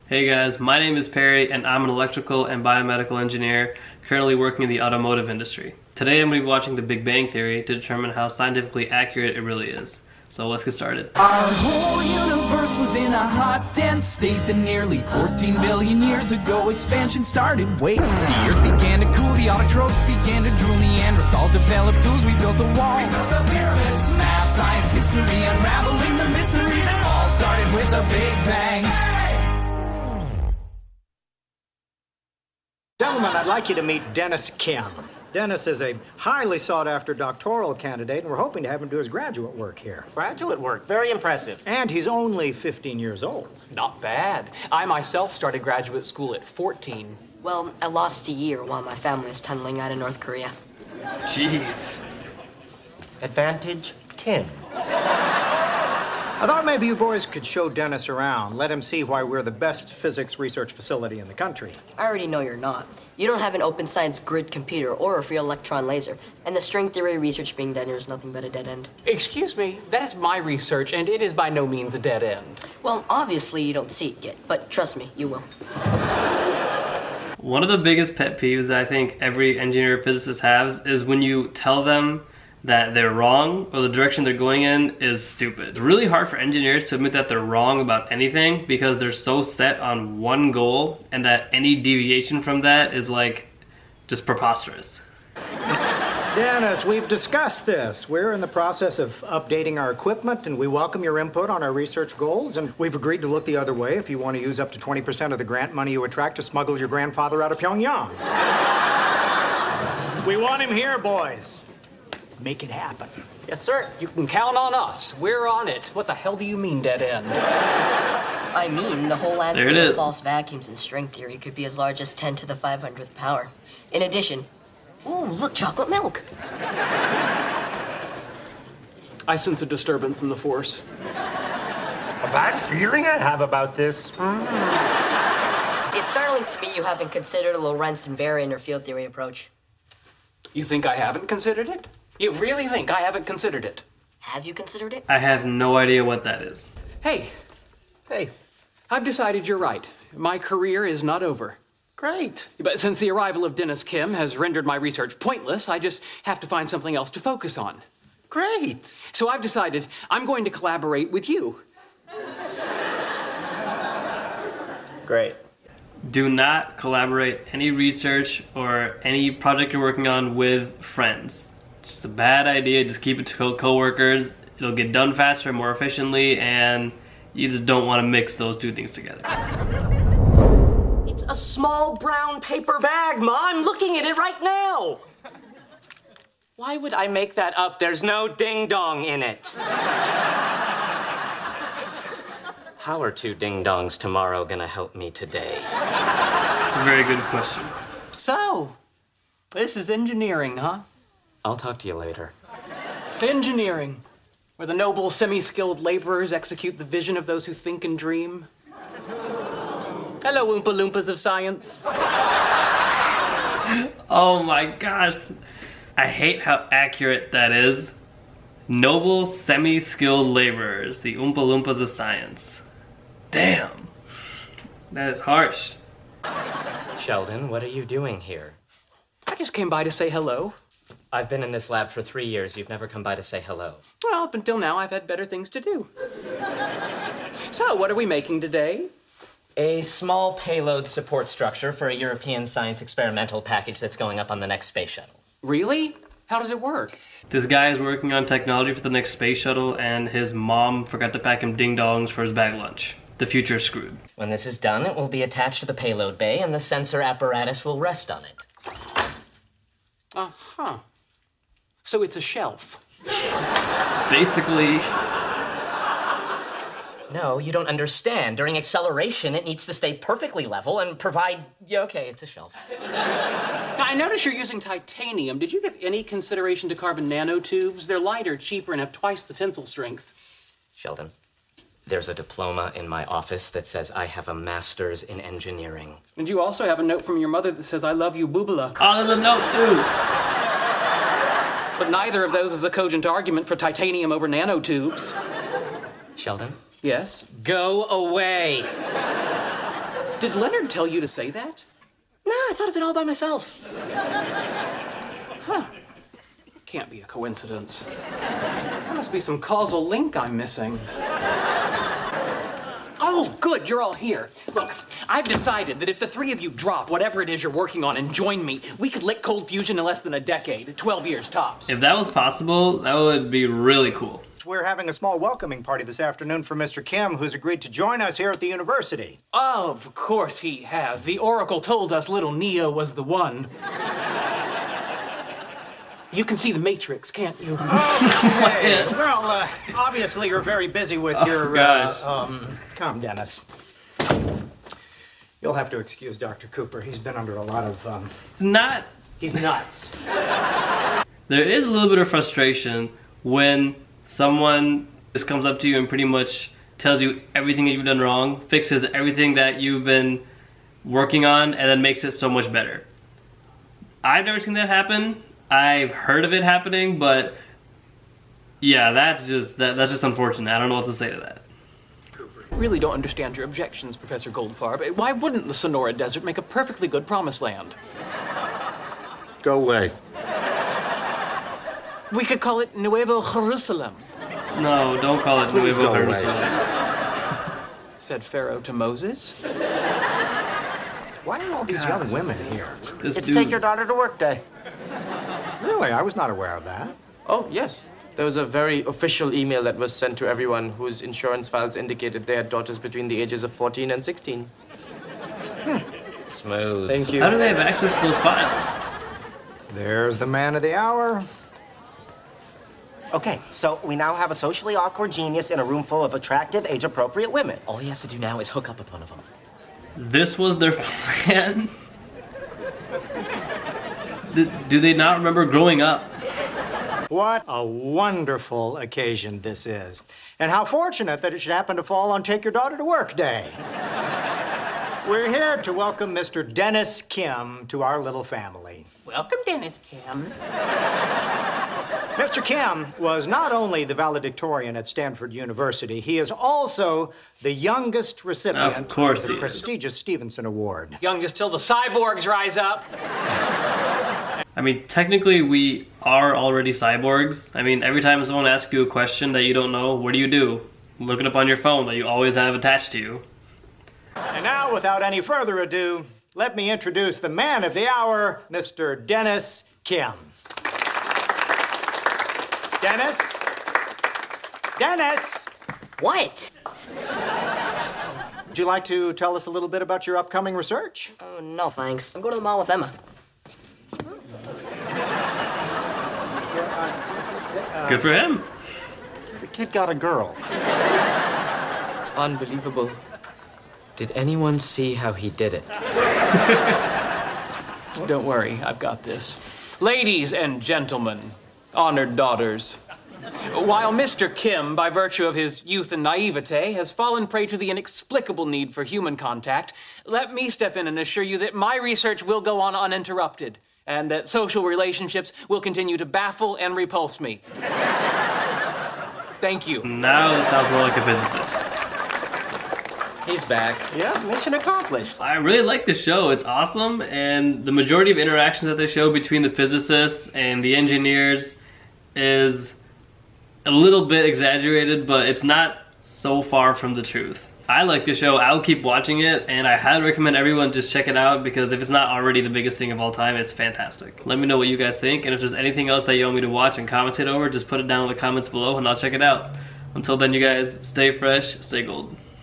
Hey guys, my name is Perry and I'm an electrical and biomedical engineer currently working in the automotive industry. Today I'm going to be watching The Big Bang Theory to determine how scientifically accurate it really is. So let's get started. Our whole universe was in a hot, dense state that nearly 14 billion years ago expansion started. Wait, the earth began to cool, the autotrophs began to drool, Neanderthals developed tools, we built a wall. We built the pyramids, math, science, history, unraveling the mystery that all started with a Big Bang. Gentlemen, I'd like you to meet Dennis Kim. Dennis is a highly sought-after doctoral candidate, and we're hoping to have him do his graduate work here. Graduate work, very impressive. And he's only 15 years old. Not bad. I myself started graduate school at 14. Well, I lost a year while my family was tunneling out of North Korea. Jeez. Advantage, Kim. I thought maybe you boys could show Dennis around, let him see why we're the best physics research facility in the country. I already know you're not. You don't have an open science grid computer or a free electron laser, and the string theory research being done here is nothing but a dead end. Excuse me, that is my research, and it is by no means a dead end. Well, obviously you don't see it yet, but trust me, you will. One of the biggest pet peeves that I think every engineer or physicist has is when you tell them that they're wrong or the direction they're going in is stupid. It's really hard for engineers to admit that they're wrong about anything because they're so set on one goal and that any deviation from that is like just preposterous. Dennis, we've discussed this. We're in the process of updating our equipment, and we welcome your input on our research goals, and we've agreed to look the other way if you want to use up to 20% of the grant money you attract to smuggle your grandfather out of Pyongyang. We want him here, boys. Make it happen. Yes, sir. You can count on us. We're on it. What the hell do you mean, dead end? I mean, the whole There landscape it of is. false vacuums in string theory could be as large as 10 to the 500th power. In addition, ooh, look, chocolate milk. I sense a disturbance in the force. A bad feeling I have about this. It's startling to me you haven't considered a Lorentz invariant or field theory approach. You think I haven't considered it? You really think I haven't considered it? Have you considered it? I have no idea what that is. Hey, Hey, I've decided you're right. My career is not over. great. But since the arrival of Dennis Kim has rendered my research pointless, I just have to find something else to focus on. Great. So I've decided I'm going to collaborate with you. Great. Do not collaborate any research or any project you're working on with friends. Just a bad idea. Just keep it to co-workers. It'll get done faster, more efficiently, and you just don't want to mix those two things together. It's a small brown paper bag, Ma. I'm looking at it right now. Why would I make that up? There's no ding-dong in it. How are two ding-dongs tomorrow gonna help me today? Very good question. So, this is engineering, huh? I'll talk to you later. Engineering, where the noble, semi-skilled laborers execute the vision of those who think and dream. Hello, Oompa Loompas of science. Oh my gosh. I hate how accurate that is. Noble, semi-skilled laborers, the Oompa Loompas of science. Damn. That is harsh. Sheldon, what are you doing here? I just came by to say hello. I've been in this lab for 3 years. You've never come by to say hello. Well, up until now, I've had better things to do. So, what are we making today? A small payload support structure for a European science experimental package that's going up on the next space shuttle. Really? How does it work? This guy is working on technology for the next space shuttle, and his mom forgot to pack him ding-dongs for his bag lunch. The future is screwed. When this is done, it will be attached to the payload bay, and the sensor apparatus will rest on it. Uh-huh. So it's a shelf. Basically, No, you don't understand. During acceleration, it needs to stay perfectly level and provide... Yeah, okay, it's a shelf. Now, I notice you're using titanium. Did you give any consideration to carbon nanotubes? They're lighter, cheaper, and have twice the tensile strength. Sheldon, there's a diploma in my office that says I have a master's in engineering. And you also have a note from your mother that says, I love you, boobala. oh, there's a note too. But neither of those is a cogent argument for titanium over nanotubes. Sheldon? Yes? Go away. Did Leonard tell you to say that? Nah, I thought of it all by myself. Huh. Can't be a coincidence. There must be some causal link I'm missing. Oh, good, you're all here. Look, I've decided that if the three of you drop whatever it is you're working on and join me, we could lick cold fusion in less than a decade, 12 years tops. If that was possible, that would be really cool. We're having a small welcoming party this afternoon for Mr. Kim, who's agreed to join us here at the university. Of course he has. The Oracle told us little Neo was the one. You can see the Matrix, can't you? Okay. Well, obviously you're very busy with your... gosh. Come, Dennis. You'll have to excuse Dr. Cooper. He's been under a lot of... Not. He's nuts. There is a little bit of frustration when someone just comes up to you and pretty much tells you everything that you've done wrong, fixes everything that you've been working on, and then makes it so much better. I've never seen that happen. I've heard of it happening, but yeah, that's just unfortunate. I don't know what to say to that. I really don't understand your objections, Professor Goldfarb. Why wouldn't the Sonora Desert make a perfectly good promised land? Go away. We could call it Nuevo Jerusalem, No, don't call it Please Nuevo go away. Jerusalem. said Pharaoh to Moses. Why are all these young women here? This It's dude- take your daughter to work day. Really? I was not aware of that. Oh, yes. There was a very official email that was sent to everyone whose insurance files indicated they had daughters between the ages of 14 and 16. Smooth. Thank you. How do they have access to those files? There's the man of the hour. Okay, so we now have a socially awkward genius in a room full of attractive, age-appropriate women. All he has to do now is hook up with one of them. This was their plan? Do they not remember growing up? What a wonderful occasion this is. And how fortunate that it should happen to fall on Take Your Daughter to Work Day. We're here to welcome Mr. Dennis Kim to our little family. Welcome, Dennis Kim. Mr. Kim was not only the valedictorian at Stanford University, he is also the youngest recipient Of course the he is. prestigious Stevenson Award. Youngest till the cyborgs rise up. I mean, technically we are already cyborgs. I mean, every time someone asks you a question that you don't know, what do? Look it up on your phone that you always have attached to you. And now, without any further ado, let me introduce the man of the hour, Mr. Dennis Kim. Dennis? Dennis! What? Would you like to tell us a little bit about your upcoming research? Oh, no thanks. I'm going to the mall with Emma. Good for him. The kid got a girl. Unbelievable. Did anyone see how he did it? Don't worry, I've got this. Ladies and gentlemen, honored daughters, while Mr. Kim, by virtue of his youth and naivete, has fallen prey to the inexplicable need for human contact, let me step in and assure you that my research will go on uninterrupted, and that social relationships will continue to baffle and repulse me. Thank you. Now this sounds more like a physicist. He's back. Yeah, mission accomplished. I really like the show. It's awesome, and the majority of interactions that they show between the physicists and the engineers is a little bit exaggerated, but it's not so far from the truth. I like the show. I'll keep watching it, and I highly recommend everyone just check it out, because if it's not already the biggest thing of all time, it's fantastic. Let me know what you guys think, and if there's anything else that you want me to watch and commentate over, just put it down in the comments below and I'll check it out. Until then, you guys, stay fresh, stay golden.